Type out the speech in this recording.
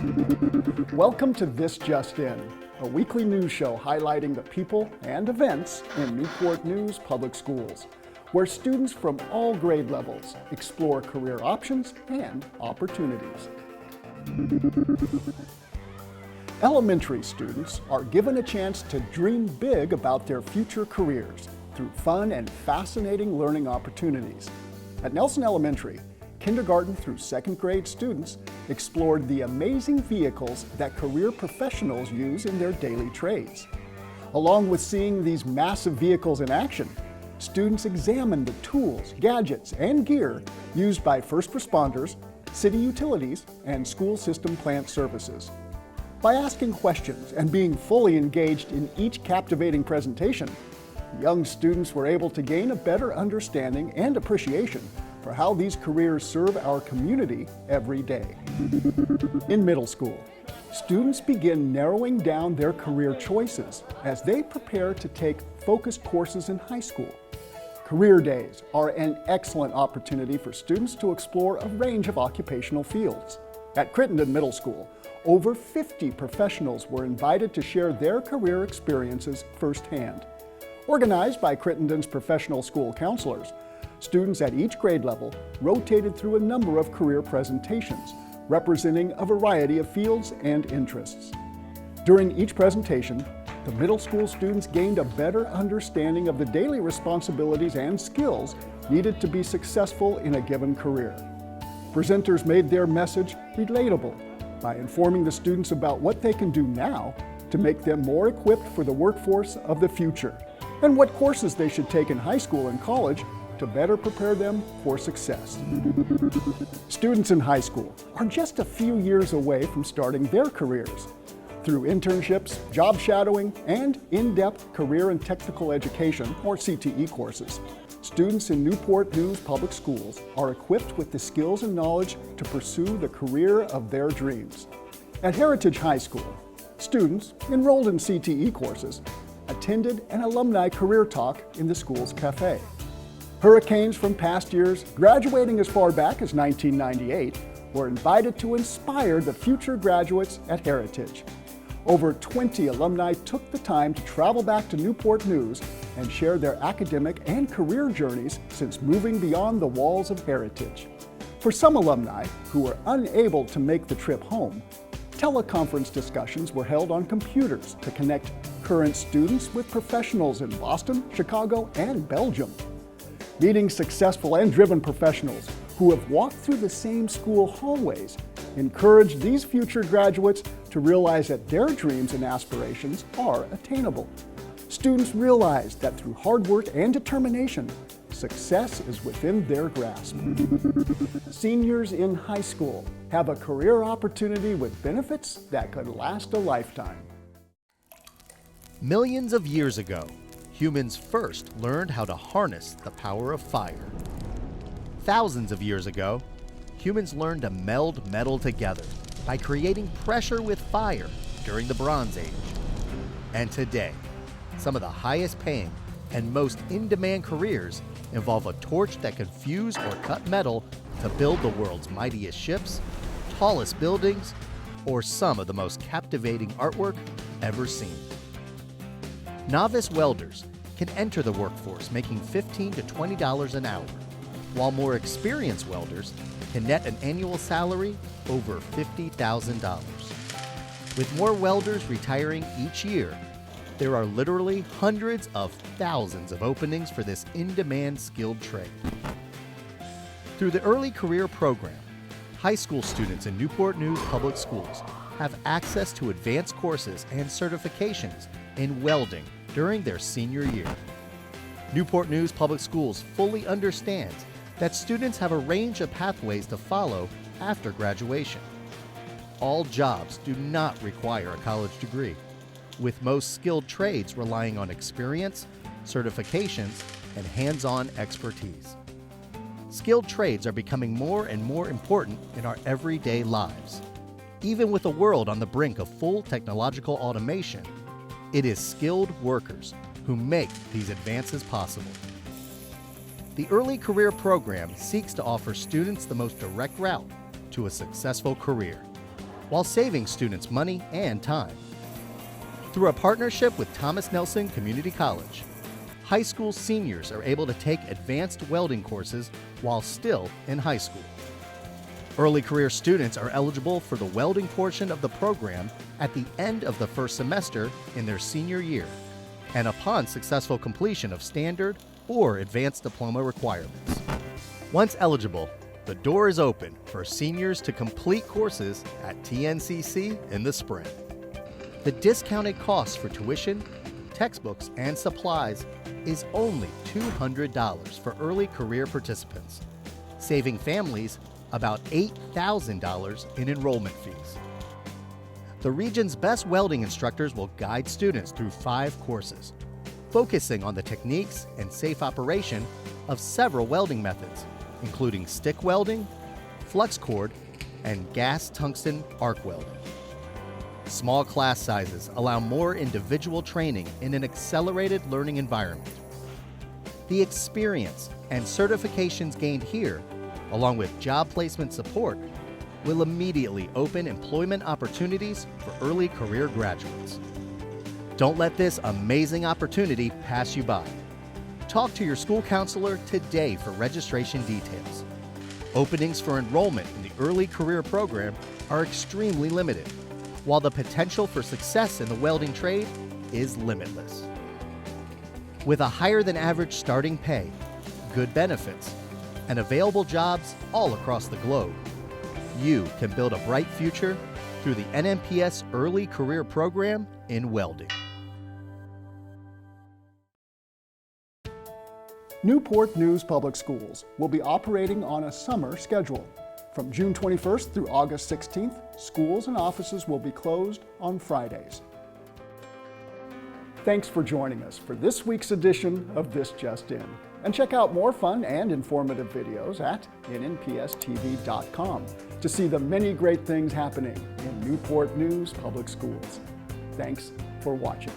Welcome to This Just In, a weekly news show highlighting the people and events in Newport News Public Schools, where students from all grade levels explore career options and opportunities. Elementary students are given a chance to dream big about their future careers through fun and fascinating learning opportunities. At Nelson Elementary, kindergarten through second grade students explored the amazing vehicles that career professionals use in their daily trades. Along with seeing these massive vehicles in action, students examined the tools, gadgets, and gear used by first responders, city utilities, and school system plant services. By asking questions and being fully engaged in each captivating presentation, young students were able to gain a better understanding and appreciation for how these careers serve our community every day. In middle school, students begin narrowing down their career choices as they prepare to take focused courses in high school. Career days are an excellent opportunity for students to explore a range of occupational fields. At Crittenden Middle School, over 50 professionals were invited to share their career experiences firsthand. Organized by Crittenden's professional school counselors, students at each grade level rotated through a number of career presentations, representing a variety of fields and interests. During each presentation, the middle school students gained a better understanding of the daily responsibilities and skills needed to be successful in a given career. Presenters made their message relatable by informing the students about what they can do now to make them more equipped for the workforce of the future, and what courses they should take in high school and college to better prepare them for success. Students in high school are just a few years away from starting their careers. Through internships, job shadowing, and in-depth career and technical education, or CTE courses, students in Newport News Public Schools are equipped with the skills and knowledge to pursue the career of their dreams. At Heritage High School, students enrolled in CTE courses attended an alumni career talk in the school's cafe. Hurricanes from past years, graduating as far back as 1998, were invited to inspire the future graduates at Heritage. Over 20 alumni took the time to travel back to Newport News and share their academic and career journeys since moving beyond the walls of Heritage. For some alumni who were unable to make the trip home, teleconference discussions were held on computers to connect current students with professionals in Boston, Chicago, and Belgium. Meeting successful and driven professionals who have walked through the same school hallways encourage these future graduates to realize that their dreams and aspirations are attainable. Students realize that through hard work and determination, success is within their grasp. Seniors in high school have a career opportunity with benefits that could last a lifetime. Millions of years ago, humans first learned how to harness the power of fire. Thousands of years ago, humans learned to meld metal together by creating pressure with fire during the Bronze Age. And today, some of the highest paying and most in-demand careers involve a torch that can fuse or cut metal to build the world's mightiest ships, tallest buildings, or some of the most captivating artwork ever seen. Novice welders can enter the workforce making $15 to $20 an hour, while more experienced welders can net an annual salary over $50,000. With more welders retiring each year, there are literally hundreds of thousands of openings for this in-demand skilled trade. Through the Early Career Program, high school students in Newport News Public Schools have access to advanced courses and certifications in welding during their senior year. Newport News Public Schools fully understands that students have a range of pathways to follow after graduation. All jobs do not require a college degree, with most skilled trades relying on experience, certifications, and hands-on expertise. Skilled trades are becoming more and more important in our everyday lives. Even with a world on the brink of full technological automation, it is skilled workers who make these advances possible. The Early Career Program seeks to offer students the most direct route to a successful career. while saving students money and time. Through a partnership with Thomas Nelson Community College, high school seniors are able to take advanced welding courses while still in high school. Early career students are eligible for the welding portion of the program at the end of the first semester in their senior year, and upon successful completion of standard or advanced diploma requirements. Once eligible, the door is open for seniors to complete courses at TNCC in the spring. The discounted cost for tuition, textbooks, and supplies is only $200 for early career participants, saving families about $8,000 in enrollment fees. The region's best welding instructors will guide students through 5 courses, focusing on the techniques and safe operation of several welding methods, including stick welding, flux cord, and gas tungsten arc welding. Small class sizes allow more individual training in an accelerated learning environment. The experience and certifications gained here, along with job placement support, will immediately open employment opportunities for early career graduates. Don't let this amazing opportunity pass you by. Talk to your school counselor today for registration details. Openings for enrollment in the early career program are extremely limited, while the potential for success in the welding trade is limitless. With a higher than average starting pay, good benefits, and available jobs all across the globe, you can build a bright future through the NMPS Early Career Program in welding. Newport News Public Schools will be operating on a summer schedule. From June 21st through August 16th, schools and offices will be closed on Fridays. Thanks for joining us for this week's edition of This Just In. And check out more fun and informative videos at nnpstv.com to see the many great things happening in Newport News Public Schools. Thanks for watching.